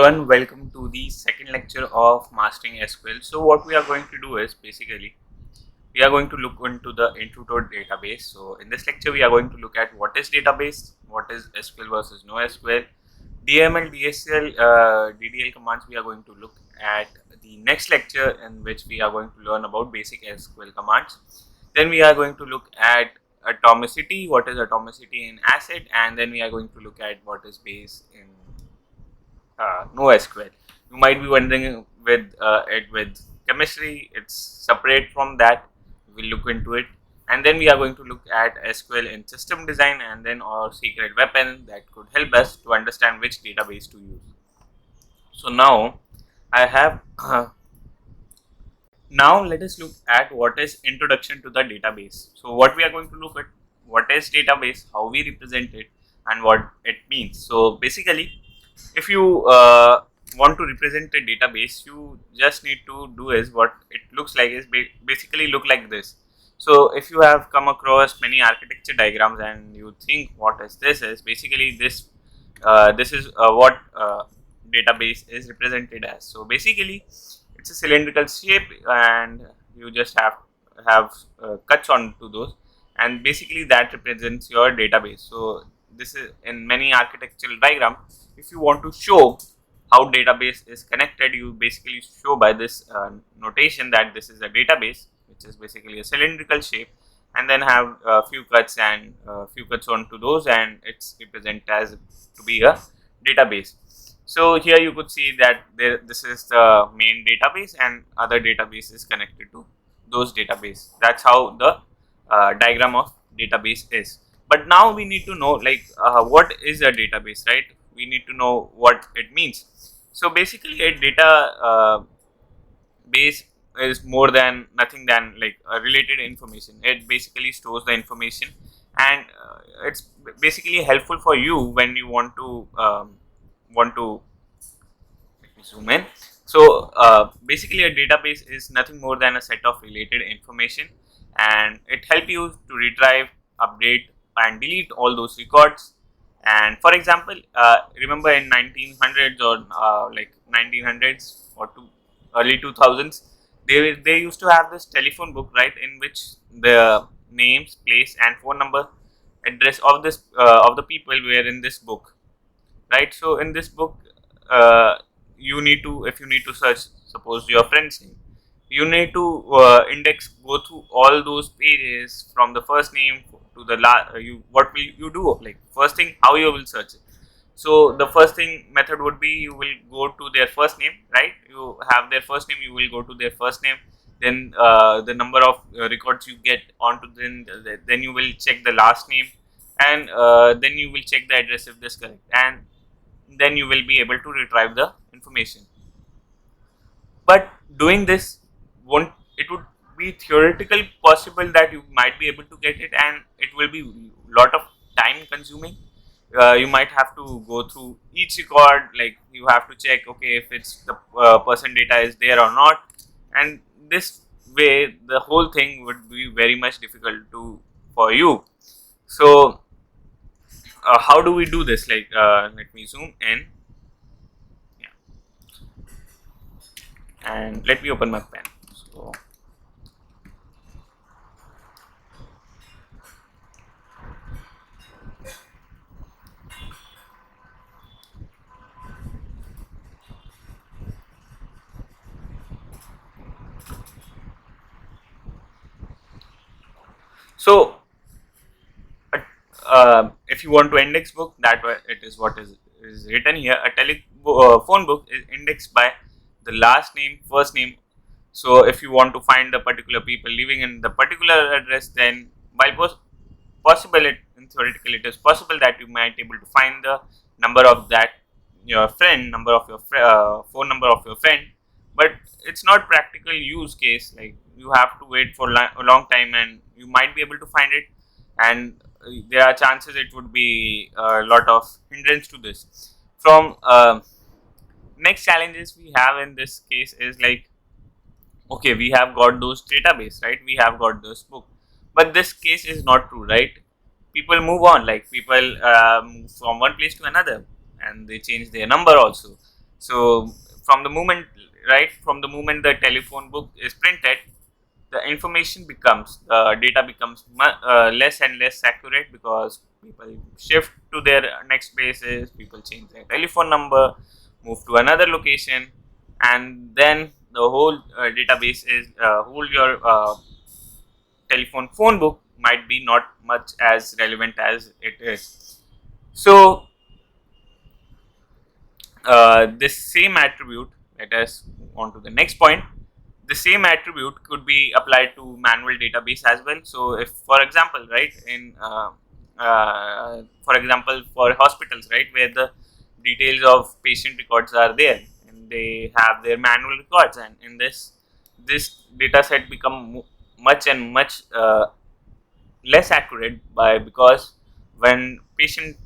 everyone, welcome to the second lecture of Mastering SQL. So what we are going to do is basically we are going to look into the intro to database. So in this lecture we are going to look at what is database, what is SQL versus NoSQL, DML, DSL, DDL commands. We are going to look at the next lecture in which we are going to learn about basic SQL commands. Then we are going to look at atomicity, what is atomicity in ACID, and then we are going to look at what is base in NoSQL. You might be wondering with chemistry, it's separate from that. We'll look into it, and then we are going to look at SQL in system design, and then our secret weapon that could help us to understand which database to use. So now I have now let us look at what is introduction to the database. So what we are going to look at, what is database, how we represent it, and what it means. So basically, if you want to represent a database, you just need to do is what it looks like is basically look like this. So if you have come across many architecture diagrams and you think what is this is basically this is what database is represented as. So basically it's a cylindrical shape and you just have cuts onto those, and basically that represents your database. So this is in many architectural diagram. If you want to show how database is connected, you basically show by this notation that this is a database, which is basically a cylindrical shape, and then have a few cuts and few cuts onto those, and it's represented as to be a database. So here you could see that this is the main database and other database is connected to those database. That's how the diagram of database is. But now we need to know what is a database, right? We need to know what it means. So basically a data base is more than nothing than like a related information. It basically stores the information, and it's basically helpful for you when you want to let me zoom in. So basically a database is nothing more than a set of related information, and it helps you to retrieve, update and delete all those records. And for example, remember in 1900s or like 1900s or early 2000s, they used to have this telephone book, right, in which the names, place and phone number, address of this of the people were in this book, right? So in this book, you need to, if you need to search suppose your friend's name, you need to go through all those pages from the first name to the last. What will you do? Like first thing, how you will search it. So the first thing method would be you will go to their first name, right? You have their first name, you will go to their first name. Then the number of records you get onto, then you will check the last name, and then you will check the address if this correct, and then you will be able to retrieve the information. But doing this won't, it would be theoretical possible that you might be able to get it, and it will be lot of time consuming. You might have to go through each record, like you have to check, okay, if it's the person data is there or not, and this way the whole thing would be very much difficult to for you. So how do we do this? Like let me zoom in, yeah, and let me open my pen. So if you want to index book, that it is what is written here. A telephone book is indexed by the last name, first name. So if you want to find the particular people living in the particular address, then while possible, in theoretical it is possible that you might able to find the number of that your friend, number of your phone number of your friend, but it's not practical use case. Like you have to wait for a long time and you might be able to find it, and there are chances it would be a lot of hindrance to this. From next challenges we have in this case is like, okay, we have got those database, right? We have got this book, but this case is not true, right? People move on, like people move from one place to another, and they change their number also. So from the moment, right, from the moment the telephone book is printed, the information becomes, data becomes less and less accurate, because people shift to their next places, people change their telephone number, move to another location, and then the whole database is whole your telephone phone book might be not much as relevant as it is. So this same attribute, let us move on to the next point. The same attribute could be applied to manual database as well. So if, for example, right, in for example, for hospitals, right, where the details of patient records are there, and they have their manual records, and in this data set become much and much less accurate, by because when patient,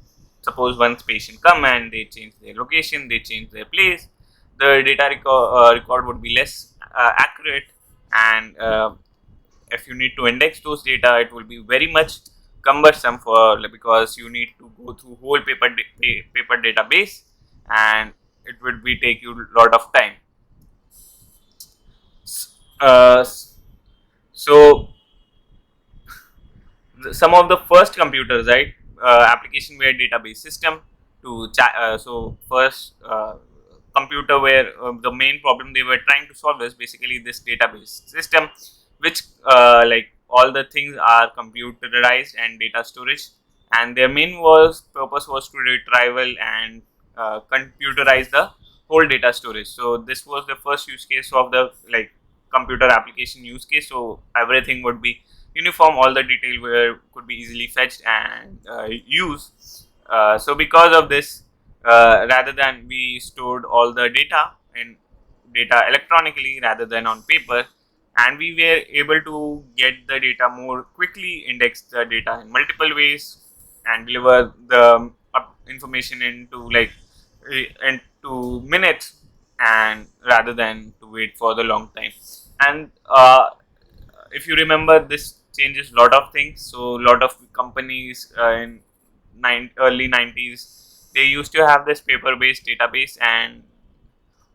suppose once patient come and they change their location, they change their place, the data record would be less accurate, and if you need to index those data, it will be very much cumbersome, for because you need to go through whole paper database, and it would be take you a lot of time. uh, so some of the first computers, right, application ware database system to so first computer where the main problem they were trying to solve is basically this database system, which like all the things are computerized and data storage, and their main was purpose was to retrieval and computerize the whole data storage. So this was the first use case of the like computer application use case. So everything would be uniform, all the detail were could be easily fetched and used. So because of this, rather than we stored all the data electronically rather than on paper, and we were able to get the data more quickly, index the data in multiple ways, and deliver the information into like into minutes, and rather than to wait for the long time. And if you remember, this changes lot of things. So a lot of companies in early 90s, they used to have this paper based database, and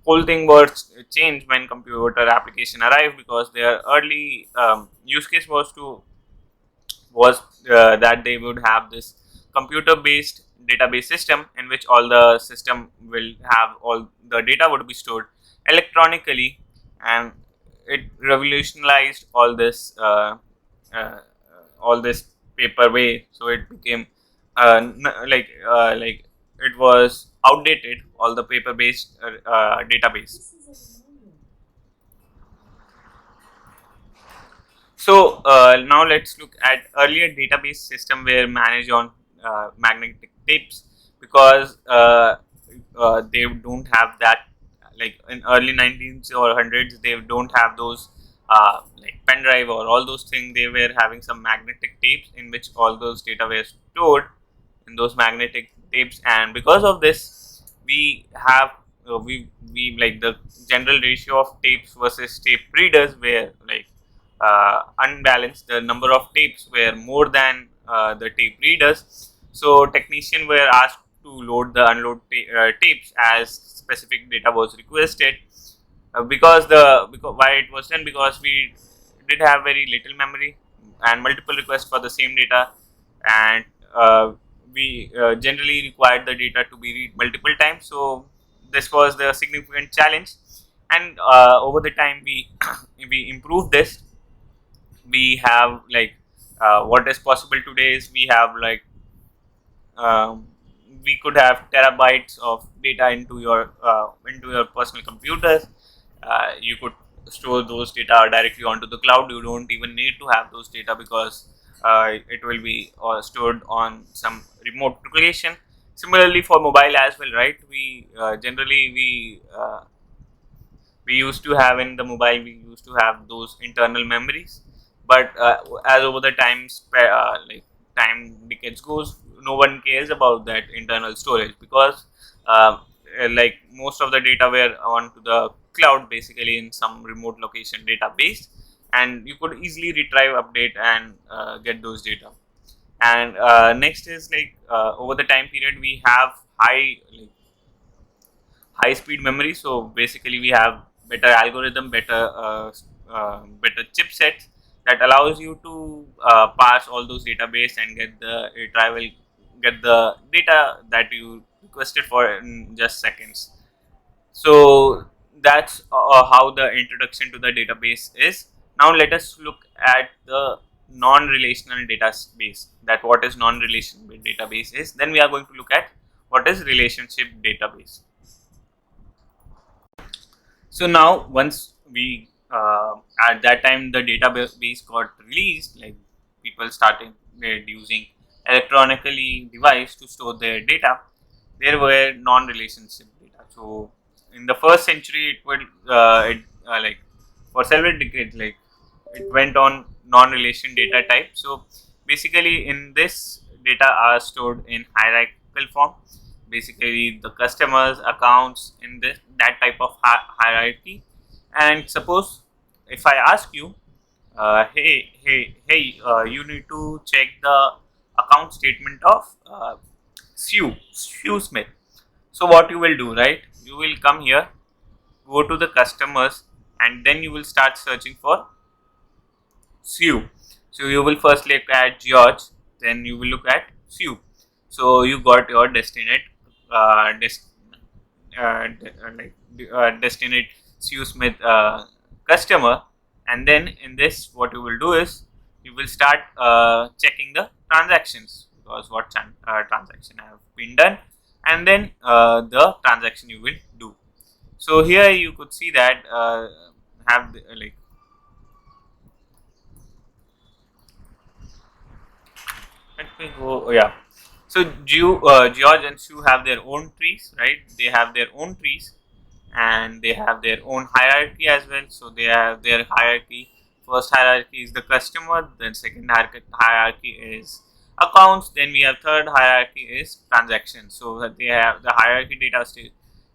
whole thing was changed when computer application arrived, because their early use case was that they would have this computer based database system, in which all the system will have all the data would be stored electronically, and it revolutionized uh, all this paper way. So it became like it was outdated, all the paper based database. So now let's look at earlier database system were managed on magnetic tapes, because they don't have that, like in early 19s or hundreds, they don't have those like pen drive or all those things. They were having some magnetic tapes in which all those data were stored in those magnetic tapes, and because of this, we have we like the general ratio of tapes versus tape readers were like unbalanced. The number of tapes were more than the tape readers. So technicians were asked to load the unload tapes as specific data was requested. Because why it was done, because we did have very little memory and multiple requests for the same data, and we generally required the data to be read multiple times. So this was the significant challenge, and over the time we we improved this. We have like what is possible today is we have like um, we could have terabytes of data into your personal computers. You could store those data directly onto the cloud. You don't even need to have those data, because it will be stored on some remote location. Similarly for mobile as well, right? We generally we used to have in the mobile, we used to have those internal memories, but as over the like time decades goes, no one cares about that internal storage, because like most of the data were onto the cloud, basically in some remote location database, and you could easily retrieve, update, and get those data. And next is like over the time period we have high speed memory. So basically we have better algorithm, better chipsets that allows you to parse all those database and get the retrieval, get the data that you requested for in just seconds. So that's how the introduction to the database is. Now let us look at the non-relational database. That what is non-relational database is. Then we are going to look at what is relationship database. So now once we at that time the database got released, like people started using electronically device to store their data. There were non-relationship data. So in the first century, like for several decades, like it went on non-relation data type. So basically, in this data are stored in hierarchical form. Basically, the customers accounts in this that type of hierarchy. And suppose if I ask you, hey, you need to check the account statement of Sue Smith. So what you will do, right? You will come here, go to the customers, and then you will start searching for Sue. So you will first look at George, then you will look at Sue. So you got your destinate, destinate Sue Smith customer, and then in this, what you will do is you will start checking the transactions, because what transaction have been done, and then the transaction you will do. So here you could see that have the, like let me go. Oh, yeah. So George and Sue have their own trees, right? They have their own trees, and they have their own hierarchy as well. So they have their hierarchy. First hierarchy is the customer. Then second hierarchy is accounts. Then we have third hierarchy is transactions. So that they have the hierarchy data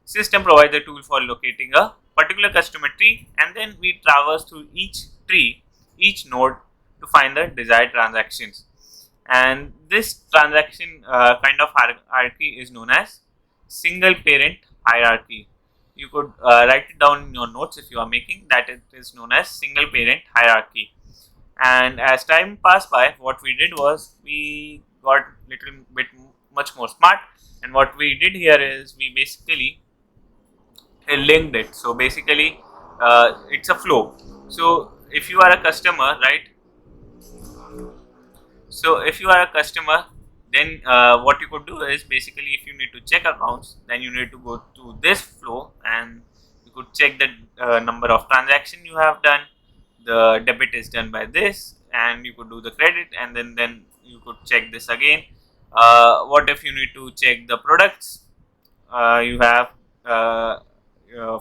system provides a tool for locating a particular customer tree, and then we traverse through each tree, each node to find the desired transactions. And this transaction kind of hierarchy is known as single parent hierarchy. You could write it down in your notes if you are making that. It is known as single parent hierarchy. And as time passed by, what we did was we got little bit much more smart, and what we did here is we basically linked it. So basically it's a flow. So if you are a customer, right? So if you are a customer, then what you could do is basically, if you need to check accounts, then you need to go to this flow, and you could check the number of transaction you have done. The debit is done by this, and you could do the credit, and then you could check this again. What if you need to check the products? You have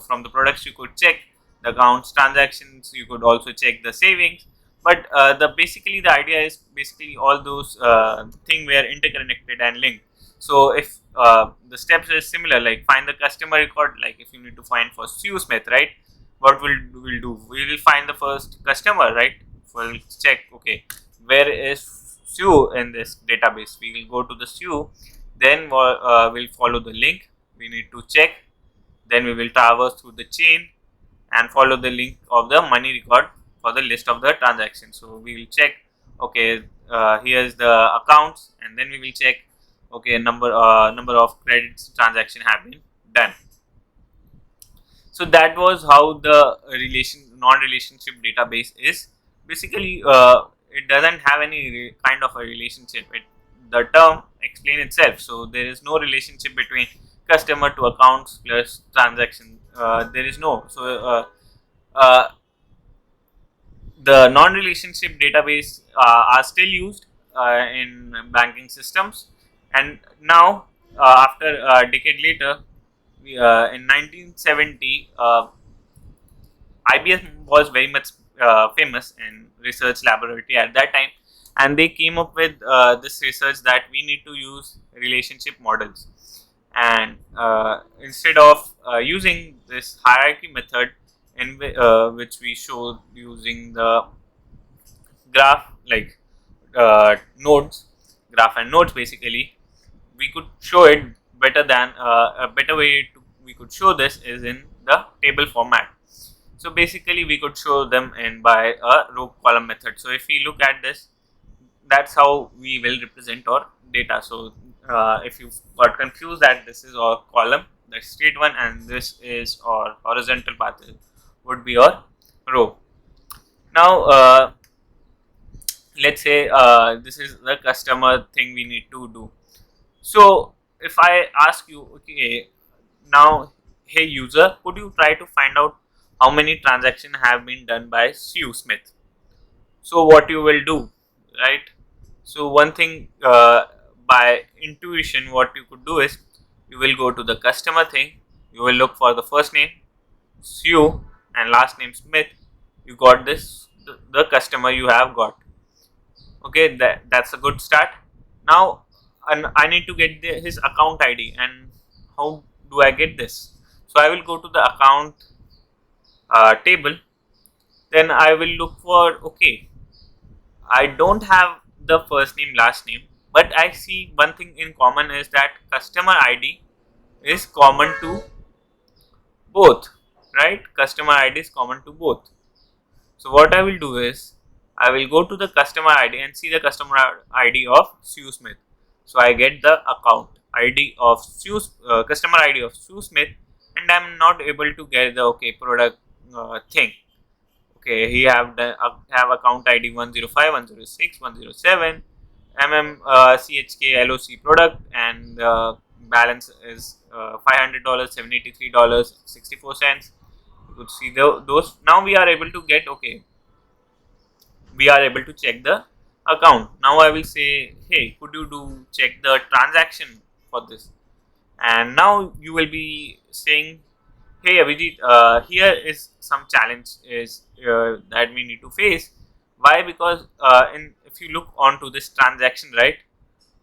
from the products you could check the accounts transactions. You could also check the savings. But the basically the idea is basically all those thing were interconnected and linked. So if the steps are similar, like find the customer record, like if you need to find for Sue Smith, right? What we'll do? We will find the first customer, right? We'll check, okay, where is Sue in this database? We will go to the Sue, then we'll follow the link. We need to check. Then we will traverse through the chain and follow the link of the money record for the list of the transactions. So we will check, okay, here's the accounts, and then we will check, okay, number of credits transaction have been done. So that was how the non-relationship database is. Basically, it doesn't have any kind of a relationship. The term explains itself. So there is no relationship between customer to accounts plus transaction. There is no. So the non-relationship database are still used in banking systems, and now after a decade later, in 1970, IBM was very much famous in research laboratory at that time, and they came up with this research that we need to use relationship models, and instead of using this hierarchy method in which we showed using the graph, like nodes, graph and nodes, basically we could show it better than a better way to we could show this is in the table format. So basically we could show them in by a row column method. So if we look at this, that's how we will represent our data. So if you got confused that this is our column, the straight one, and this is our horizontal path would be our row. Now let's say this is the customer thing we need to do. So if I ask you, okay, now, hey user, could you try to find out how many transactions have been done by Sue Smith? So what you will do, right? So one thing, by intuition, what you could do is you will go to the customer thing. You will look for the first name Sue and last name Smith. You got this, the customer you have got. Okay, that's a good start. Now, and I need to get his account ID, and how do I get this? So I will go to the account table. Then I will look for, okay, I don't have the first name, last name, but I see one thing in common is that customer ID is common to both, right? Customer ID is common to both. So what I will do is I will go to the customer ID and see the customer ID of Sue Smith. So I get the account ID of customer ID of Sue Smith, and I'm not able to get the product thing. Okay, he have account ID 105, 106, 107, CHK LOC product, and balance is $500, $783.64. You could see those. Now we are able to get, okay, we are able to check the account. Now I will say, hey, could you do check the transaction for this? And now you will be saying, hey Abhijit, here is some challenge is that we need to face. Why? Because if you look onto this transaction, right,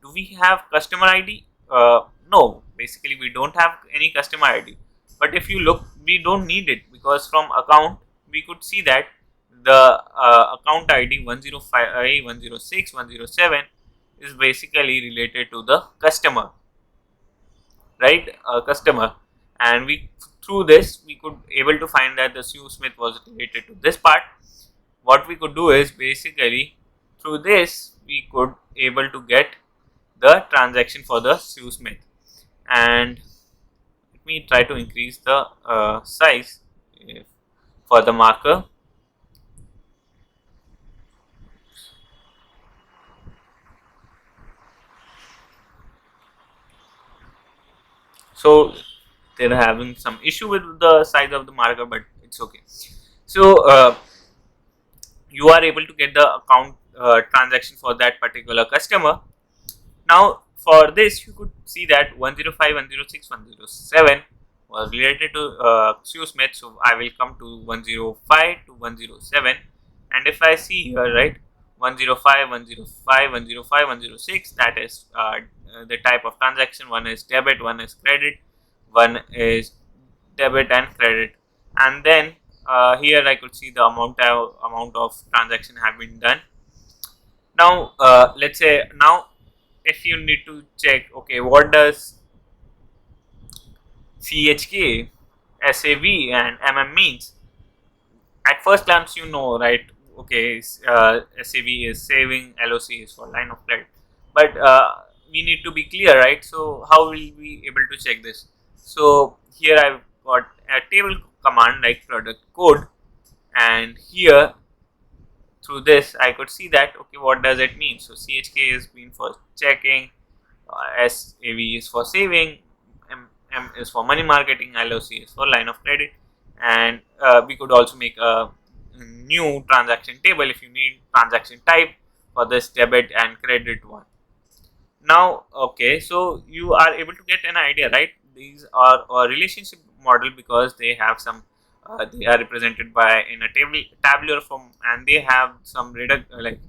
do we have customer ID? No, basically we don't have any customer ID. But if you look, we don't need it, because from account we could see that the account ID 105, 106, 107 is basically related to the customer, right? Customer, and we, through this we could able to find that the Sue Smith was related to this part. What we could do is basically through this we could able to get the transaction for the Sue Smith. And let me try to increase the size for the marker. So they're having some issue with the size of the marker, but it's okay. So you are able to get the account transaction for that particular customer. Now for this you could see that 105, 106, 107 was related to Sue Smith. So I will come to 105 to 107, and if I see here, right, 105, 105, 105, 106, that is the type of transaction. One is debit, one is credit, one is debit and credit. And then here I could see the amount of transaction have been done. Now let's say, now if you need to check, okay, what does CHK, SAV and means? At first glance you know, right? Okay, SAV is saving, LOC is for line of credit, but we need to be clear, right? So how will we able to check this? So here I've got a table command like product code, and here through this I could see that, okay, what does it mean? So CHK is mean for checking, SAV is for saving, M is for money marketing, LOC is for line of credit. And we could also make a new transaction table if you need transaction type for this debit and credit one. Now okay, so you are able to get an idea, right? These are a relationship model because they have some they are represented by in a tabular form, and they have some like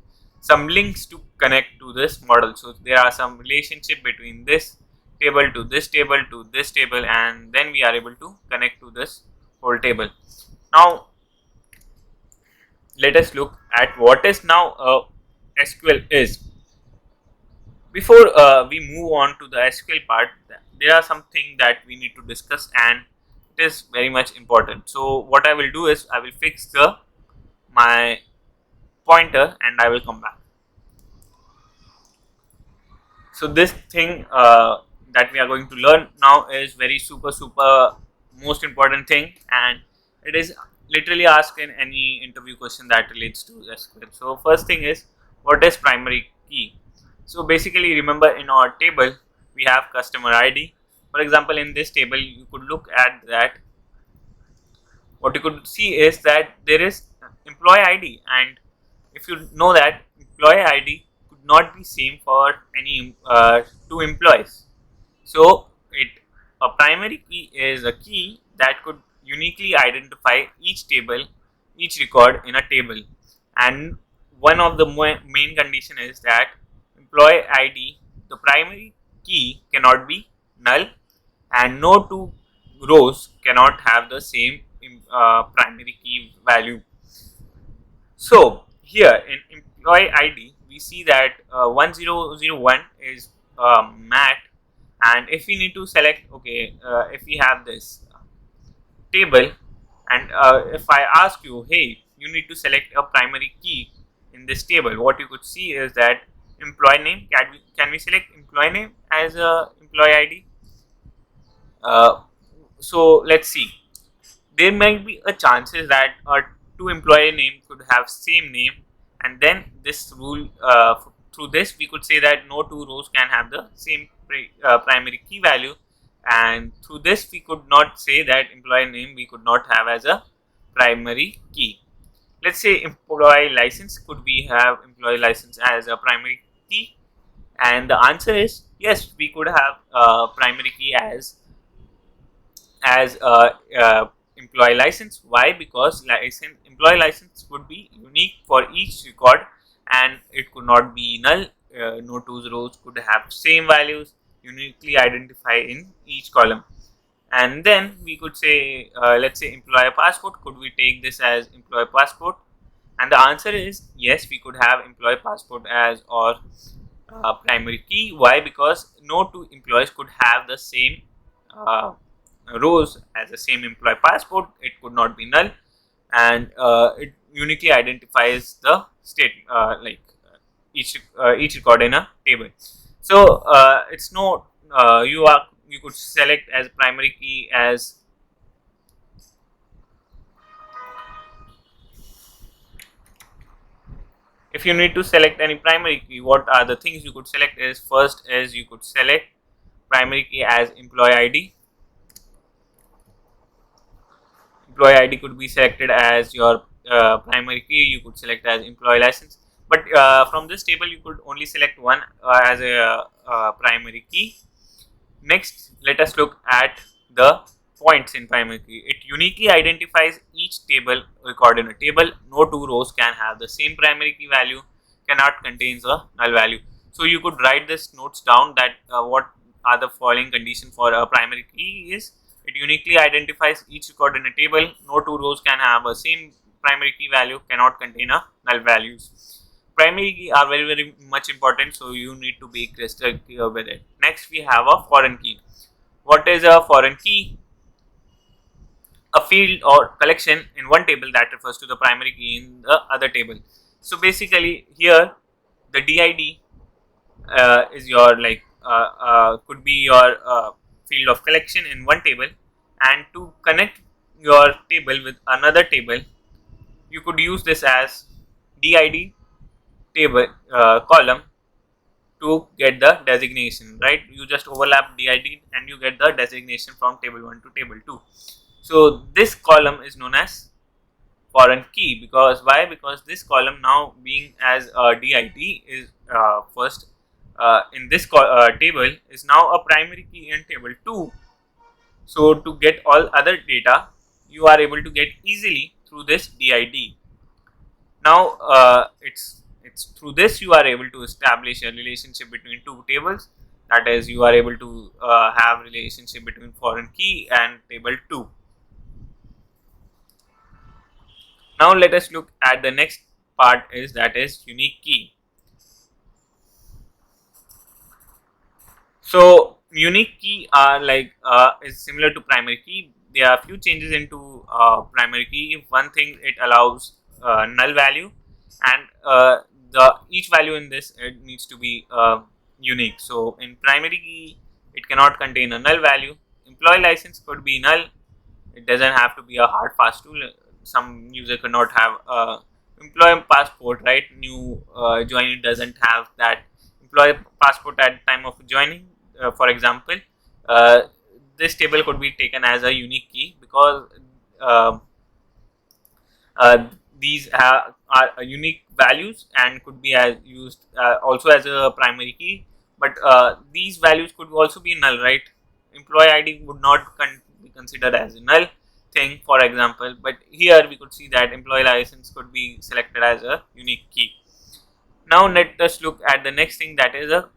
some links to connect to this model. So there are some relationship between this table to this table to this table, and then we are able to connect to this whole table. Now let us look at what is now SQL is. Before we move on to the SQL part, there are something that we need to discuss, and it is very much important. So what I will do is I will fix the my pointer and I will come back. So this thing that we are going to learn now is very super most important thing, and it is literally asked in any interview question that relates to SQL. So first thing is, what is primary key? So basically, remember, in our table we have customer ID. For example, in this table you could look at that. What you could see is that there is employee ID, and if you know that employee ID could not be same for any two employees. So it a primary key is a key that could uniquely identify each table, each record in a table, and one of the main condition is that employee ID, the primary key, cannot be null, and no two rows cannot have the same primary key value. So here in employee ID, we see that 1001 is Matt, and if we need to select, okay, if we have this table, and if I ask you, hey, you need to select a primary key in this table, what you could see is that employee name. Can we select employee name as a employee ID? Uh, so let's see. There might be a chances that two employee name could have same name, and then this rule through this we could say that no two rows can have the same primary key value, and through this we could not say that employee name we could not have as a primary key. Let's say employee license, could we have employee license as a primary key? And the answer is yes, we could have primary key as employee license. Why? Because employee license would be unique for each record, and it could not be null. No two rows could have same values, uniquely identify in each column. And then we could say, let's say employer passport, could we take this as employer passport? And the answer is yes, we could have employee passport as our primary key. Why? Because no two employees could have the same uh, rows as the same employee passport. It could not be null, and it uniquely identifies the state, each record in a table. So it's no you could select as primary key as. If you need to select any primary key, what are the things you could select? Is first is you could select primary key as employee ID. Employee ID could be selected as your primary key. You could select as employee license, but from this table you could only select one as a primary key. Next, let us look at the points in primary key. It uniquely identifies each table record in a table. No two rows can have the same primary key value, cannot contains a null value. So you could write this notes down that what are the following condition for a primary key is: it uniquely identifies each record in a table. No two rows can have a same primary key value, cannot contain a null values. Primary key are very much important, so you need to be crystal clear with it. Next, we have a foreign key. What is a foreign key? A field or collection in one table that refers to the primary key in the other table. So basically here the DID is your could be your field of collection in one table, and to connect your table with another table you could use this as DID table column to get the designation, right? You just overlap DID and you get the designation from table 1 to table 2. So this column is known as foreign key. Because why? Because this column now being as a DID is first in this table is now a primary key in table 2. So to get all other data you are able to get easily through this DID. Now it's through this you are able to establish a relationship between two tables. That is, you are able to have relationship between foreign key and table 2. Now let us look at the next part, is that is unique key. So unique key are like is similar to primary key. There are few changes into primary key. One thing, it allows null value, and the each value in this, it needs to be unique. So in primary key, it cannot contain a null value. Employee license could be null. It doesn't have to be a hard fast rule. Some user cannot have employee passport, right? New joinee doesn't have that employee passport at time of joining. For example, uh, this table could be taken as a unique key because uh, uh, these are unique values and could be as used also as a primary key. But these values could also be null, right? Employee ID would not be considered as a null thing, for example. But here we could see that employee license could be selected as a unique key. Now let us look at the next thing, that is a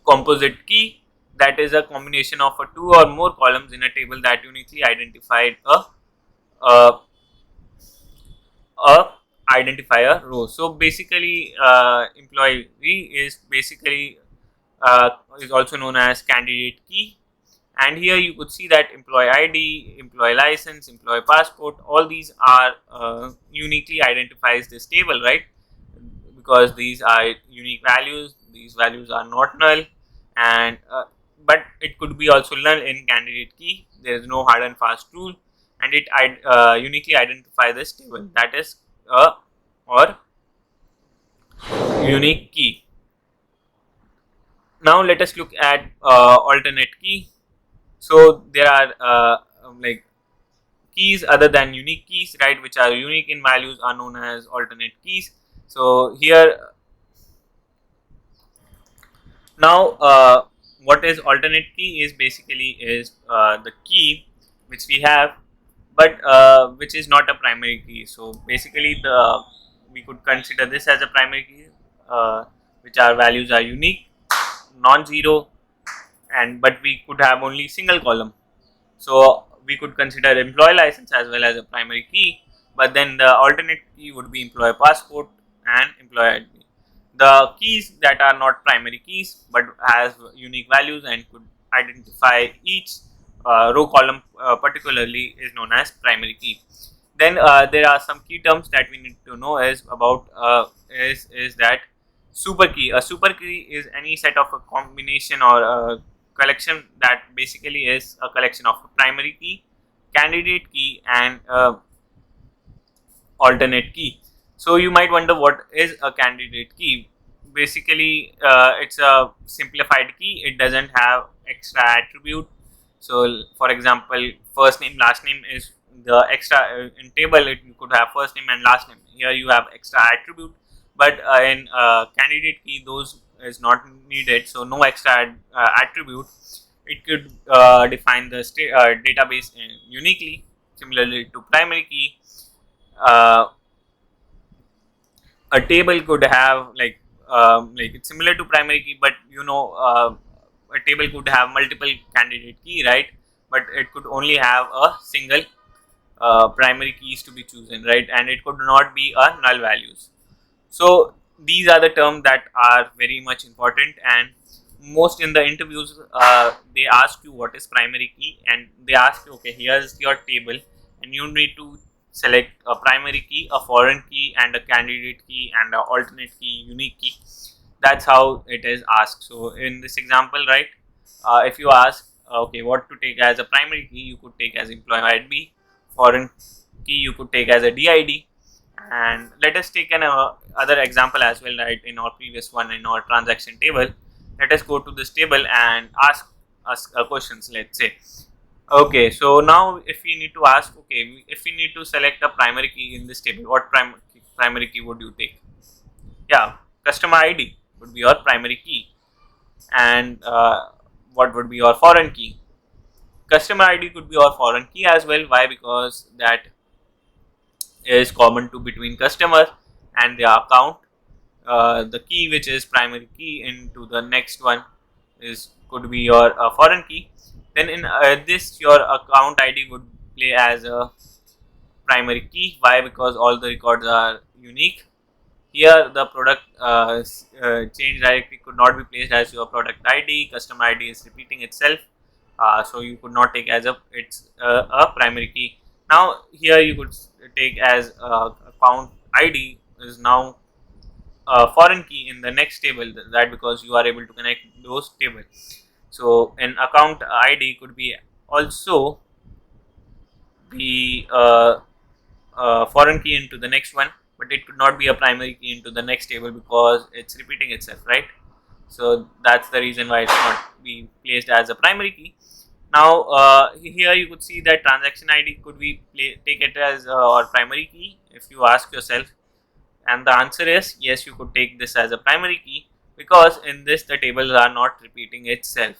composite key. That is a combination of a two or more columns in a table that uniquely identified a a identifier row. So basically, employee is basically is also known as candidate key. And here you could see that employee ID, employee license, employee passport, all these are uniquely identifies this table, right? Because these are unique values. These values are not null, and but it could be also null in candidate key. There is no hard and fast rule, and it uniquely identify this table. That is a or unique key. Now let us look at alternate key. So there are like keys other than unique keys, right, which are unique in values, are known as alternate keys. So here now what is alternate key is basically is the key which we have, but which is not a primary key. So basically the we could consider this as a primary key, which our values are unique, non-zero, and but we could have only single column. So we could consider employee license as well as a primary key, but then the alternate key would be employee passport and employee ID. The keys that are not primary keys but has unique values and could identify each row column particularly is known as primary key. Then there are some key terms that we need to know is about is that super key. A super key is any set of a combination or a collection that basically is a collection of a primary key, candidate key, and alternate key. So you might wonder what is a candidate key. Basically, it's a simplified key. It doesn't have extra attribute. So, for example, first name, last name is the extra in table. It could have first name and last name. Here you have extra attribute, but in candidate key those is not needed. So no extra attribute. It could define the database uniquely. Similarly to primary key, uh, a table could have like it's similar to primary key, but a table could have multiple candidate key, right? But it could only have a single primary keys to be chosen, right? And it could not be a null values. So these are the terms that are very much important, and most in the interviews they ask you what is primary key, and they ask you, okay, here's your table, and you need to select a primary key, a foreign key, and a candidate key, and an alternate key, unique key. That's how it is asked. So in this example, right, if you ask, okay, what to take as a primary key, you could take as employee ID, foreign key you could take as a DID, and let us take an other example as well, right? In our previous one, in our transaction table, let us go to this table and ask us questions. Let's say, okay, so now if we need to ask, okay, if we need to select a primary key in this table, what primary key would you take? Yeah, customer ID would be your primary key. And what would be your foreign key? Customer ID could be your foreign key as well. Why? Because that is common to between customer and their account. The key which is primary key into the next one is could be your foreign key. Then in this, your account ID would play as a primary key. Why? Because all the records are unique. Here the product change directory could not be placed as your product ID. Customer ID is repeating itself, so you could not take as a primary key. Now here you could take as account ID is now a foreign key in the next table, that because you are able to connect those tables. So an account ID could be also be foreign key into the next one, but it could not be a primary key into the next table because it's repeating itself, right? So that's the reason why it's not being placed as a primary key. Now here you could see that transaction ID could be take it as or primary key if you ask yourself, and the answer is yes, you could take this as a primary key because in this the tables are not repeating itself,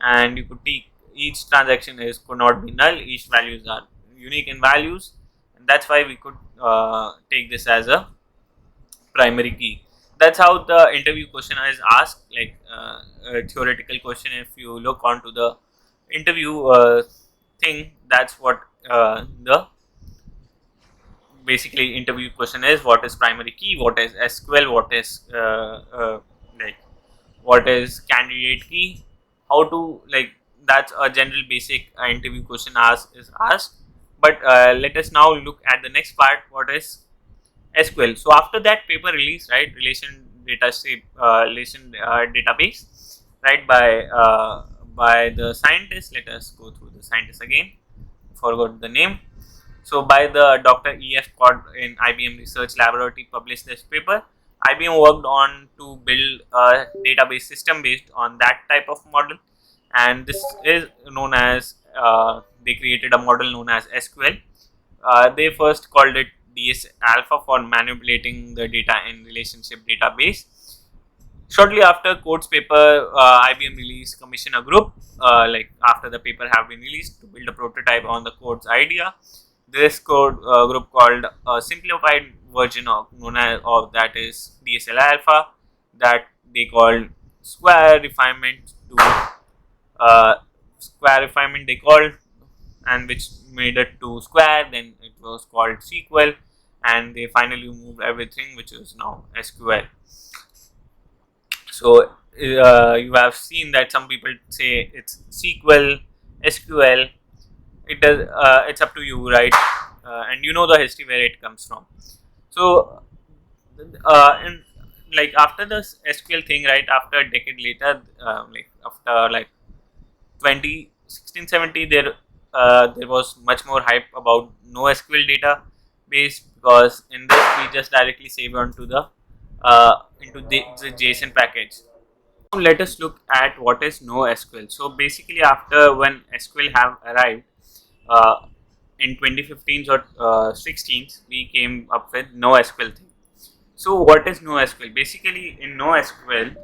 and you could take each transaction is could not be null, each values are unique in values, and that's why we could take this as a primary key. That's how the interview question is asked, like a theoretical question. If you look onto the interview thing, that's what the basically interview question is: what is primary key, what is SQL, what is like what is candidate key, how to like that's a general basic interview question asked. But let us now look at the next part, what is SQL. So after that paper release, right, relation database, right, by the scientists. Let us go through the scientists again. Forgot the name. So by the Dr. E.F. Cod in IBM Research Laboratory published this paper. IBM worked on to build a database system based on that type of model, and this is known as they created a model known as SQL. They first called it DS Alpha for manipulating the data in relationship database. Shortly after Code's paper, IBM released commission a group like after the paper have been released to build a prototype on the Code's idea. This code group called a simplified version of known as of that is DSL Alpha, that they called square refinement to square refinement they called, and which made it to square. Then it was called SQL, and they finally moved everything, which is now SQL. So you have seen that some people say it's SQL, SQL. It does. It's up to you, right? And you know the history where it comes from. So, in like after the SQL thing, right? After a decade later, like after like 2016, 17, there was much more hype about NoSQL database, because in this we just directly save onto the into the JSON package. Now let us look at what is NoSQL. So basically, after when SQL have arrived uh, in 2015 or 16, we came up with NoSQL thing. So what is NoSQL? Basically, in NoSQL,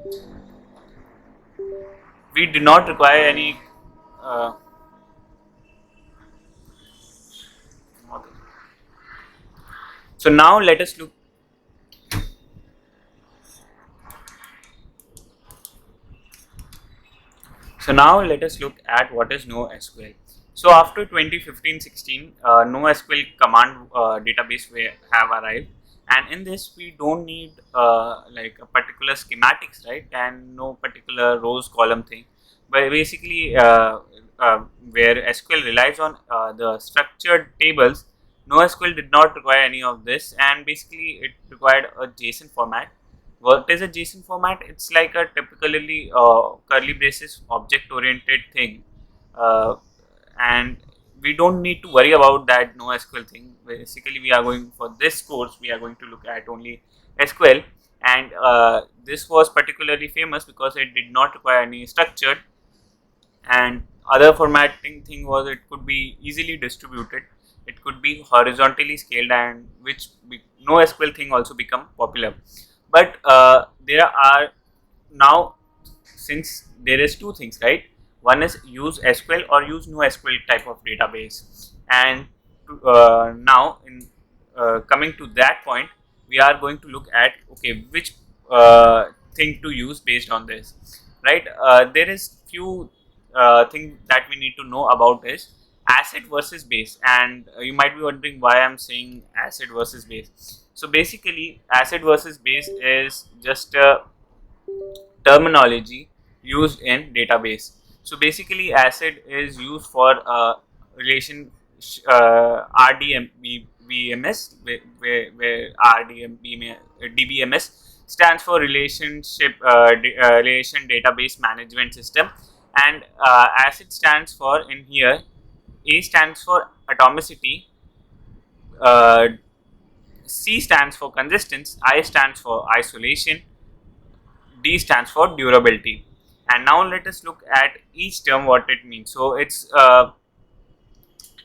we do not require any. Uh, so now let us look. So now let us look at what is NoSQL. So after 2015-16, NoSQL command database have arrived, and in this we don't need like a particular schematics, right, and no particular rows column thing, but basically where SQL relies on the structured tables, NoSQL did not require any of this, and basically it required a JSON format. What is a JSON format? It's like a typically curly braces object oriented thing, uh, and we don't need to worry about that NoSQL thing. Basically, we are going for this course, we are going to look at only SQL, and this was particularly famous because it did not require any structure, and other formatting thing was it could be easily distributed, it could be horizontally scaled, and which NoSQL thing also become popular. But there are now, since there is two things, right, one is use SQL or use NoSQL type of database, and now in coming to that point, we are going to look at okay which thing to use based on this, right. There is few thing that we need to know about is asset versus base, and you might be wondering why I'm saying asset versus base. So basically, acid versus base is just a terminology used in database. So basically, acid is used for relation RDBMS, where DBMS stands for relation database management system, and acid stands for, in here, A stands for atomicity, uh, C stands for consistence, I stands for isolation, D stands for durability. And now let us look at each term what it means. So it's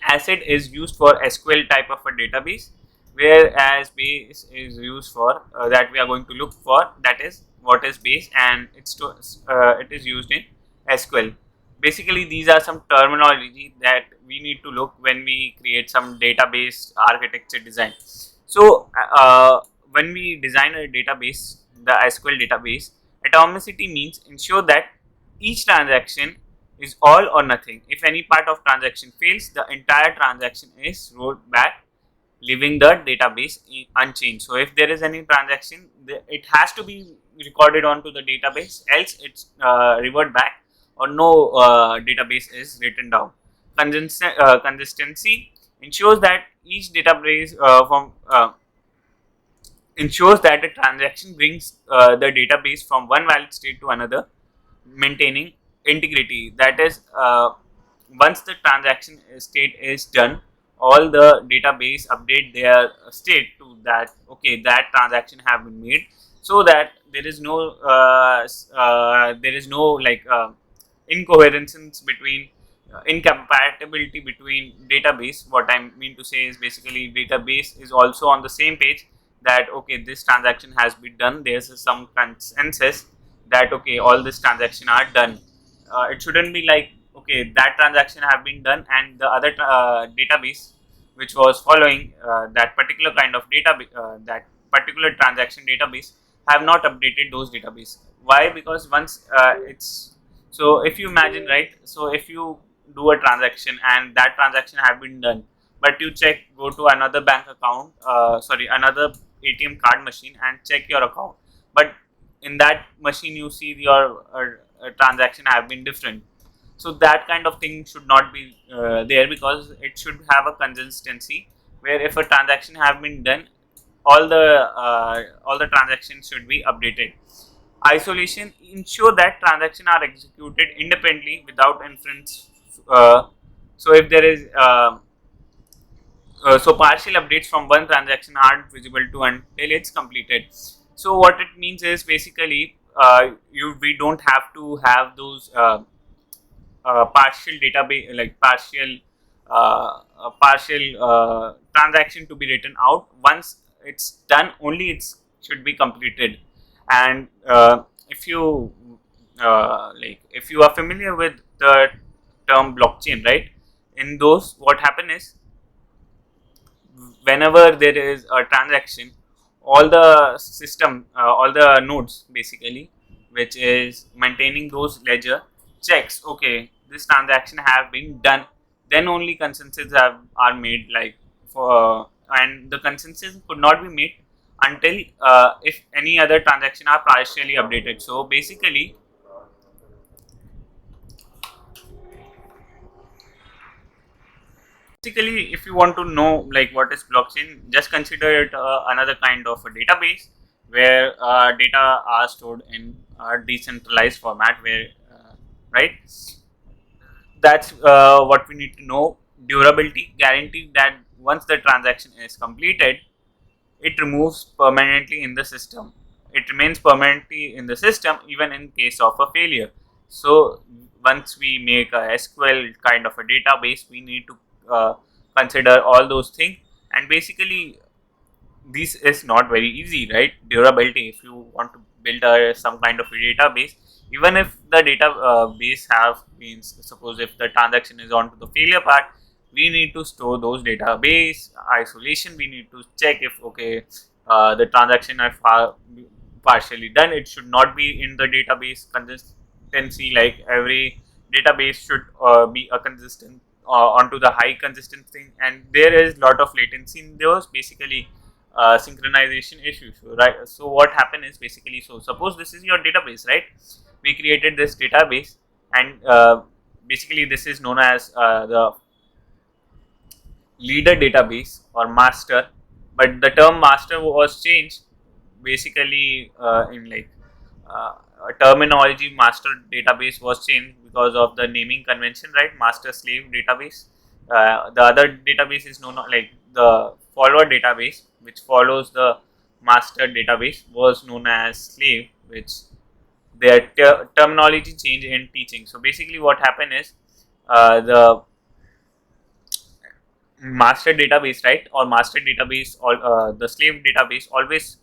acid is used for SQL type of a database, whereas base is used for that we are going to look for, that is what is base, and it is used in SQL. Basically, these are some terminology that we need to look when we create some database architecture design. So when we design a database, the SQL database, atomicity means ensure that each transaction is all or nothing. If any part of transaction fails, the entire transaction is rolled back, leaving the database unchanged. So if there is any transaction, it has to be recorded onto the database, else it's revert back, or no database is written down. Consistency ensures that each database ensures that a transaction brings the database from one valid state to another, maintaining integrity. That is, once the transaction state is done, all the database update their state to that, okay, that transaction have been made, so that there is no like incoherences between incompatibility between database. What I mean to say is basically database is also on the same page, that okay, this transaction has been done, there's some consensus that okay, all this transaction are done. It shouldn't be like okay, that transaction have been done and the other database which was following that particular kind of database, that particular transaction database, have not updated those database. Why? Because once it's, so if you imagine, right, so if you do a transaction and that transaction have been done, but you check, go to another bank account, another ATM card machine and check your account, but in that machine you see your transaction have been different. So that kind of thing should not be there, because it should have a consistency, where if a transaction have been done, all the transactions should be updated. Isolation ensure that transactions are executed independently without inference. So if there is so partial updates from one transaction aren't visible to until it's completed. So what it means is basically we don't have to have those partial database, like partial transaction to be written out. Once it's done, only it should be completed. And if you if you are familiar with the term blockchain, right, in those what happen is, whenever there is a transaction, all the system, all the nodes basically, which is maintaining those ledger, checks, okay, this transaction have been done, then only consensus are made, like for and the consensus could not be made until if any other transaction are partially updated. So basically, if you want to know like what is blockchain, just consider it another kind of a database, where data are stored in a decentralized format, where right, that's what we need to know. Durability guarantee that once the transaction is completed, it removes permanently in the system. It remains permanently in the system even in case of a failure. So once we make a SQL kind of a database, we need to consider all those things. And basically, this is not very easy, right? Durability, if you want to build some kind of a database, even if the data base have means, suppose if the transaction is on to the failure part, we need to store those database. Isolation, we need to check if okay, the transaction are partially done, it should not be in the database. Consistency, like every database should be a consistent onto the high consistent thing, and there is lot of latency in those. Basically, synchronization issue. So, right, so what happened is basically, so suppose this is your database, right? We created this database, and basically this is known as the leader database or master, but the term master was changed basically in like a terminology. Master database was changed because of the naming convention, right? Master slave database. The other database is known like the follower database, which follows the master database, was known as slave, which their terminology change in teaching. So basically what happened is the master database, right, or master database, or the slave database always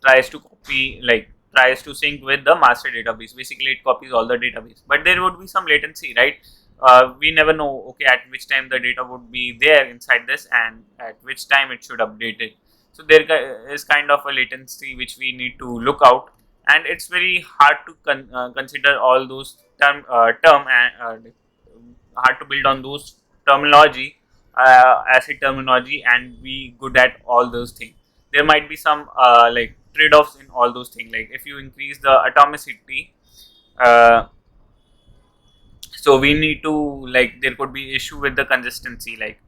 tries to copy, like tries to sync with the master database. Basically it copies all the database, but there would be some latency, right? We never know, okay, at which time the data would be there inside this and at which time it should update it. So there is kind of a latency which we need to look out, and it's very hard to consider all those term and hard to build on those terminology, asset terminology, and be good at all those things. There might be some like trade-offs in all those things. Like if you increase the atomicity, uh, so we need to, like, there could be issue with the consistency, like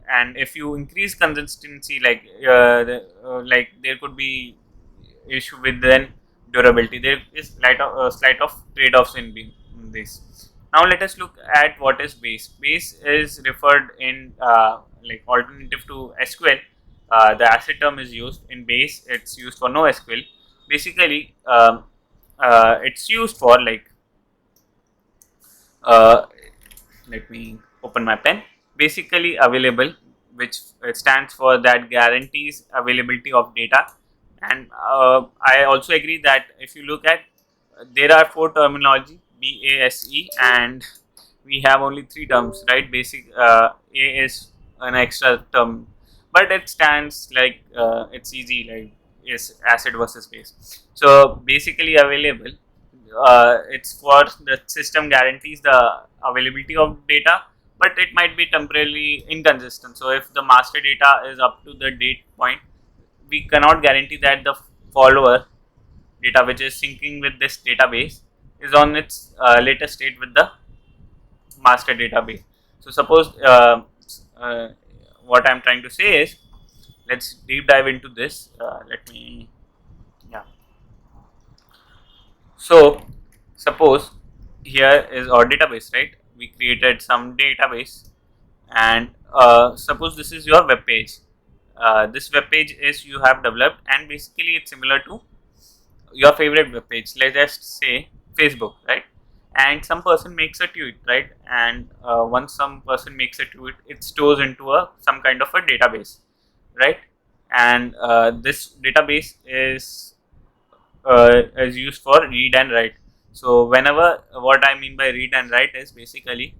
and if you increase consistency, like there could be issue with then durability. There is slight of trade-offs in this. Now let us look at what is base. Base is referred in like alternative to SQL. The asset term is used in base. It's used for NoSQL. Basically, it's used for like uh, let me open my pen. Basically available, which stands for that guarantees availability of data. And I also agree that if you look at, there are four terminology, BASE, and we have only three terms, right? Basic, A is an extra term, but it stands like it's easy, like is acid versus base. So basically available, it's for the system guarantees the availability of data, but it might be temporarily inconsistent. So if the master data is up to the date point, we cannot guarantee that the follower data, which is syncing with this database, is on its latest state with the master database. So suppose uh, what I'm trying to say is, let's deep dive into this. Let me, yeah. So suppose here is our database, right? We created some database, and suppose this is your web page. This web page is you have developed, and basically it's similar to your favorite web page. Let's just say Facebook, right? And some person makes a tweet, right? And once some person makes a tweet, it stores into a some kind of a database, right? And this database is used for read and write. So whenever, what I mean by read and write is basically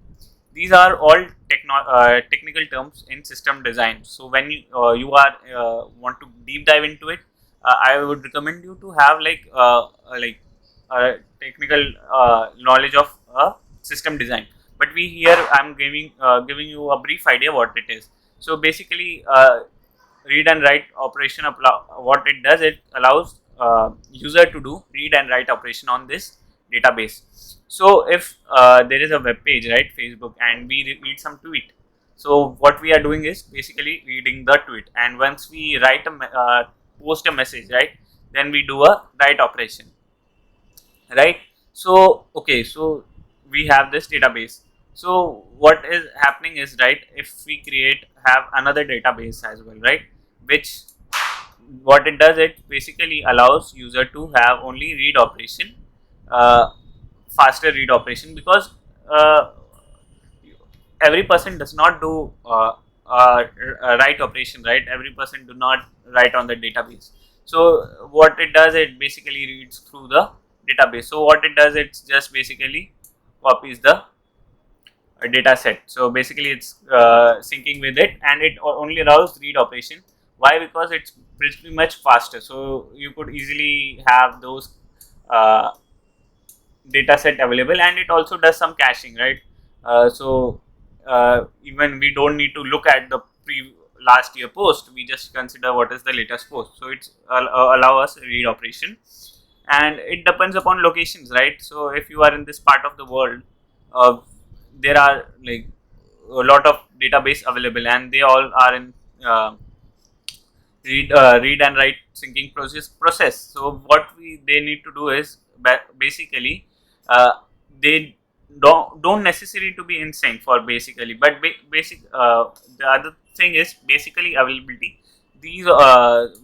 these are all technical terms in system design. So when you are want to deep dive into it, I would recommend you to have like technical knowledge of system design. But we here I'm giving you a brief idea what it is. So basically, read and write operation, what it does, it allows user to do read and write operation on this database. So if there is a web page, right, Facebook, and we read some tweet, so what we are doing is basically reading the tweet, and once we write post a message, right, then we do a write operation, right? So okay, so we have this database. So what is happening is, right, if we have another database as well, right, which what it does, it basically allows user to have only read operation, uh, faster read operation, because uh, every person does not do write operation, right? Every person do not write on the database. So what it does, it basically reads through the database. So what it does, it's just basically copies the data set. So basically it's syncing with it, and it only allows read operation. Why? Because it's pretty much faster. So you could easily have those uh, data set available, and it also does some caching, right? So even we don't need to look at the last year post, we just consider what is the latest post. So it's allow us read operation, and it depends upon locations, right? So if you are in this part of the world, uh, there are like a lot of database available, and they all are in uh, read and write syncing process. So what they need to do is basically uh, they don't necessary to be in sync for basically, but basic the other thing is basically availability. These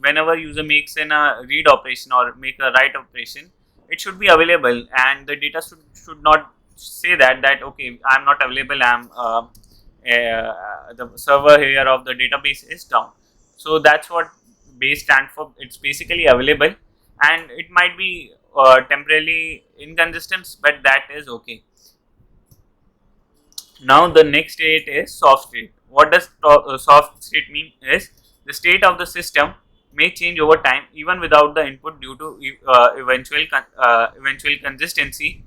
whenever user makes an read operation or make a write operation, it should be available, and the data should not say that okay, I'm not available, I'm the server here of the database is down. So that's what base stand for. It's basically available, and it might be temporarily inconsistent, but that is okay. Now the next state is soft state. What does soft state mean? Is the state of the system may change over time even without the input due to eventual consistency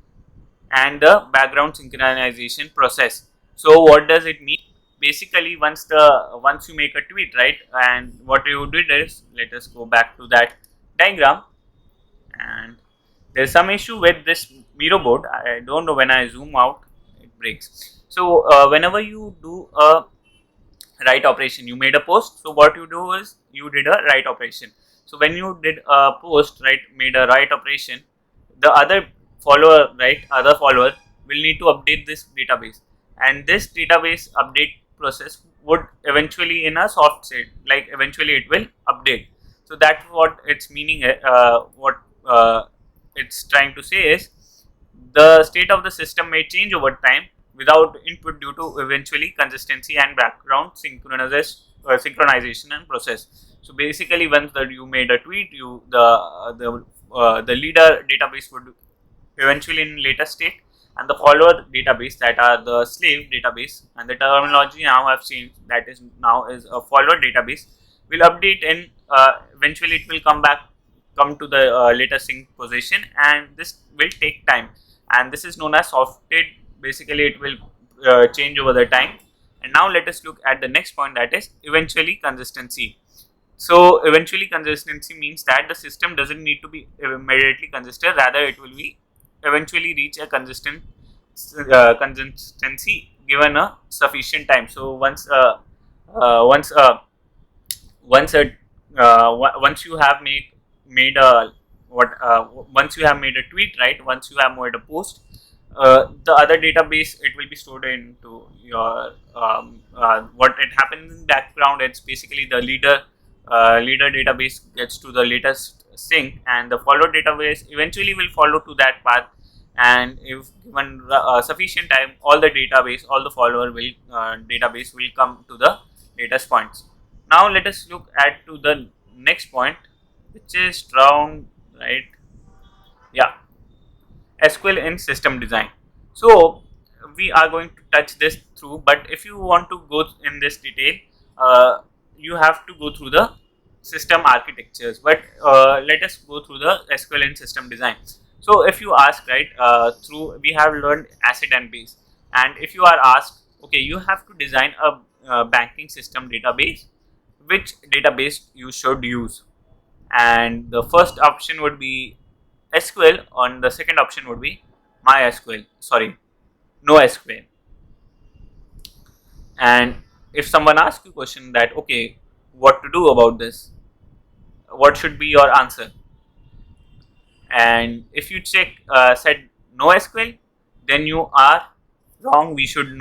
and the background synchronization process. So what does it mean? Basically, once you make a tweet, right, and what you did is, let us go back to that diagram, and there's some issue with this Miro board. I don't know, when I zoom out, it breaks. So whenever you do a write operation, you made a post, so what you do is you did a write operation. So when you did a post, right, made a write operation, the other follower will need to update this database, and this database update process would eventually in a soft state, like eventually it will update. So that's what its meaning, what it's trying to say is the state of the system may change over time without input due to eventually consistency and background synchronization and process. So basically, once that you made a tweet, the leader database would eventually in later state, and the follower database, that are the slave database, and the terminology now have changed, that is now is a follower database, will update, and eventually it will come to the later sync position, and this will take time, and this is known as soft state. Basically it will change over the time. And now let us look at the next point, that is eventually consistency. So eventually consistency means that the system doesn't need to be immediately consistent, rather it will be eventually reach a consistency given a sufficient time. So once once a once you have made a what once you have made a tweet, right, once you have made a post, the other database, it will be stored into your what it happens in background. It's basically the leader database gets to the latest sync, and the follow database eventually will follow to that path, and if given sufficient time, all the follower will database will come to the latest points. Now let us look at to the next point, which is round, right, yeah, SQL in system design. So we are going to touch this through, but if you want to go in this detail, you have to go through the system architectures. But let us go through the SQL in system design. So if you ask, right, through we have learned asset and base, and if you are asked, okay, you have to design a banking system database, which database you should use, and the first option would be SQL, and the second option would be MySQL. Sorry, NoSQL. And if someone asks you a question that, okay, what to do about this, what should be your answer? And if you said NoSQL, then you are wrong. We should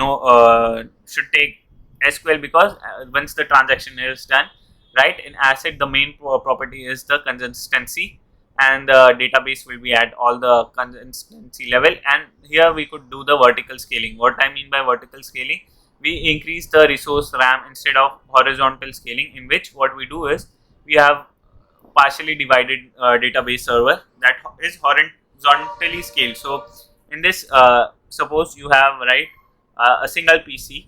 take SQL, because once the transaction is done, right, in asset the main property is the consistency, and the database will be at all the consistency level. And here we could do the vertical scaling. What I mean by vertical scaling, we increase the resource RAM instead of horizontal scaling, in which what we do is we have partially divided database server that is horizontally scaled. So in this, suppose you have, right, a single PC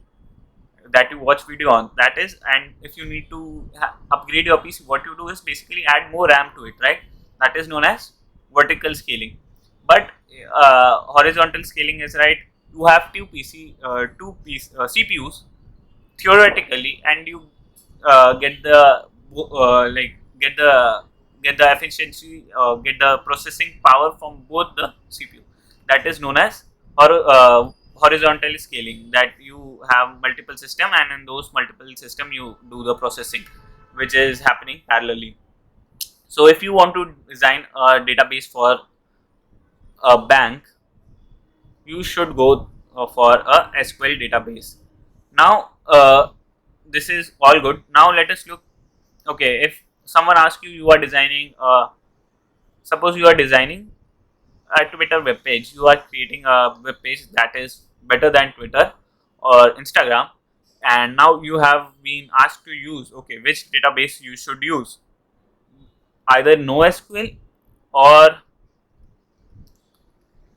that you watch video on, that is, and if you need to upgrade your PC, what you do is basically add more RAM to it, right? That is known as vertical scaling. But horizontal scaling is, right, you have two CPUs theoretically, and you get the get the efficiency, get the processing power from both the CPU. That is known as horizontal scaling. That you have multiple system, and in those multiple system you do the processing, which is happening parallelly. So if you want to design a database for a bank, you should go for a SQL database. Now, this is all good. Now let us look. Okay, if someone asks you, you are designing. Suppose you are designing a Twitter web page. You are creating a web page that is better than Twitter or Instagram, and now you have been asked to use. Okay, which database you should use? Either NoSQL or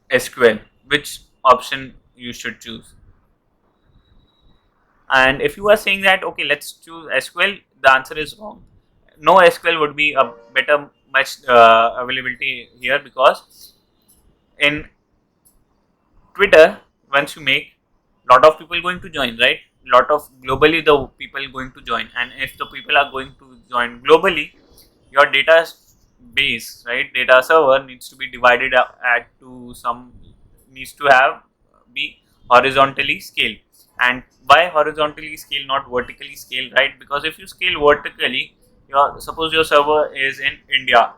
SQL. Which option you should choose? And if you are saying that, okay, let's choose SQL, the answer is wrong. No, SQL would be a better much availability here, because in Twitter, once you make, lot of people going to join, right? Lot of globally the people going to join, and if the people are going to join globally, your data base, right, data server needs to be divided up at to some, needs to have be horizontally scaled. And why horizontally scale, not vertically scale, right? Because if you scale vertically, your suppose your server is in India,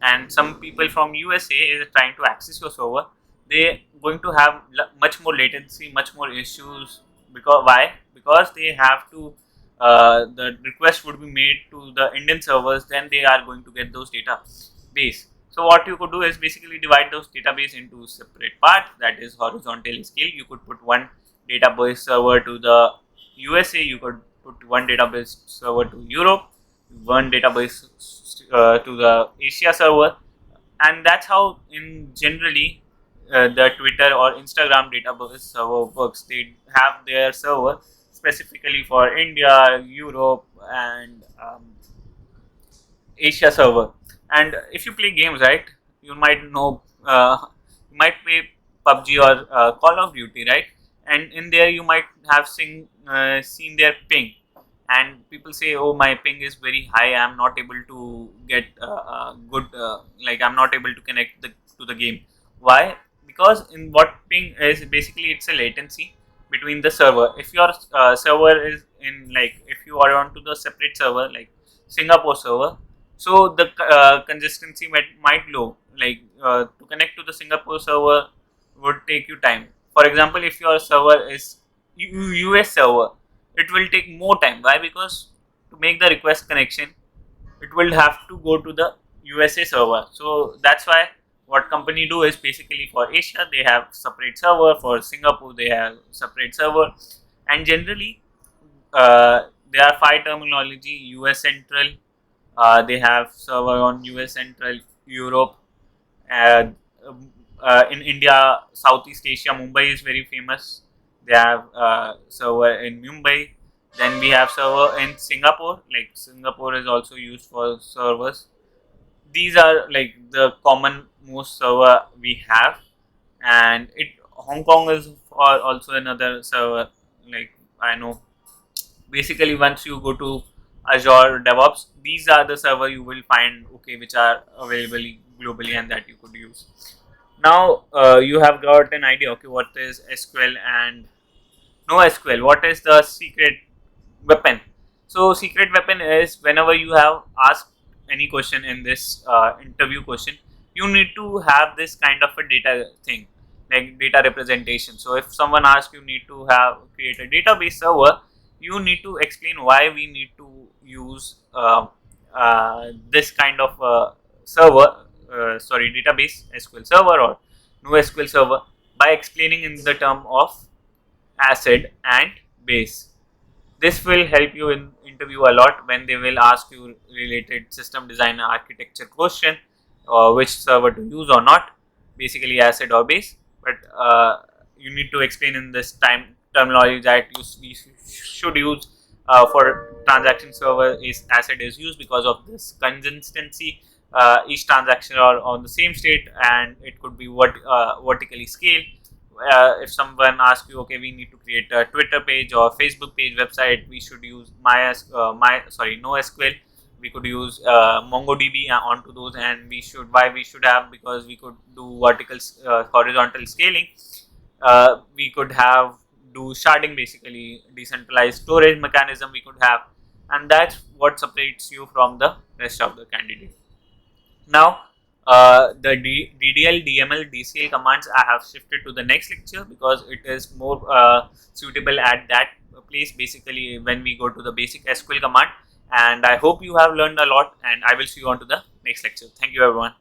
and some people from USA is trying to access your server, they going to have much more latency, much more issues. Because why? Because they have to the request would be made to the Indian servers, then they are going to get those data base. So what you could do is basically divide those database into separate parts, that is horizontally scale. You could put one database server to the USA, you could put one database server to Europe, one database to the Asia server, and that's how in generally the Twitter or Instagram database server works. They have their server specifically for India, Europe, and Asia server. And if you play games, right, you might know, you might play PUBG or Call of Duty, right? And in there you might have seen their ping, and people say, "Oh, my ping is very high. I'm not able to get good, like I'm not able to connect to the game." Why? Because in what ping is basically, it's a latency between the server. If your server is in, like, if you are onto the separate server like Singapore server, so the consistency might low, like to connect to the Singapore server would take you time. For example, if your server is US server, it will take more time. Why? Because to make the request connection, it will have to go to the USA server. So that's why what company do is basically for Asia they have separate server, for Singapore they have separate server, and generally there are five terminology: US Central, they have server on US Central, Europe, uh, in India, Southeast Asia, Mumbai is very famous. They have server in Mumbai. Then we have server in Singapore. Like Singapore is also used for servers. These are like the common most server we have, and it Hong Kong is also another server. Like I know, basically once you go to Azure DevOps, these are the server you will find, okay, which are available globally and that you could use. Now you have got an idea, okay, what is SQL and NoSQL. What is the secret weapon? So secret weapon is whenever you have asked any question in this interview question, you need to have this kind of a data thing, like data representation. So if someone asks, you need to have create a database server, you need to explain why we need to use this kind of server, sorry, database SQL server or NoSQL server, by explaining in the term of acid and base. This will help you in interview a lot when they will ask you related system design architecture question, which server to use or not, basically acid or base. But you need to explain in this time terminology that we should use for transaction server is acid is used because of this consistency. Each transaction are on the same state, and it could be vertically scaled. if someone asks you, okay, we need to create a Twitter page or Facebook page website, we should use NoSQL. We could use MongoDB onto those, and we should have, because we could do horizontal scaling. We could have do sharding, basically decentralized storage mechanism we could have, and that's what separates you from the rest of the candidate. Now, the DDL, DML, DCL commands I have shifted to the next lecture, because it is more suitable at that place, basically when we go to the basic SQL command. And I hope you have learned a lot, and I will see you on to the next lecture. Thank you, everyone.